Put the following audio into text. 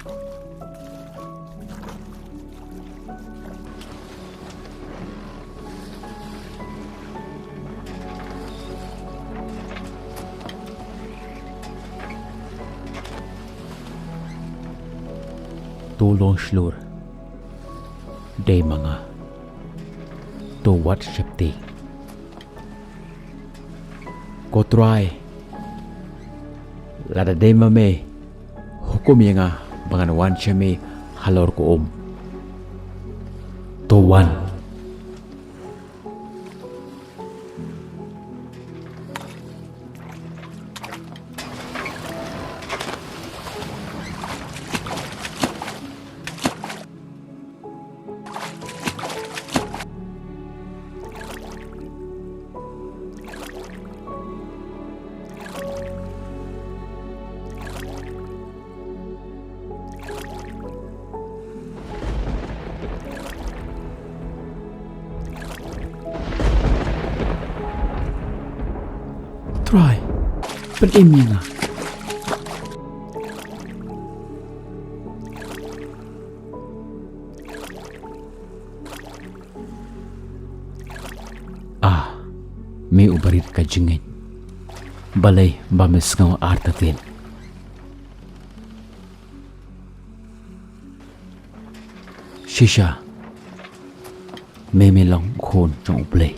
Tulong slur day mga to what shapti ko try lada day mame hukum yang bangan siya me halor ko to one try penim yang may ubarit ka jingin balay bamis ng artatin shisha may lang kon trong uplay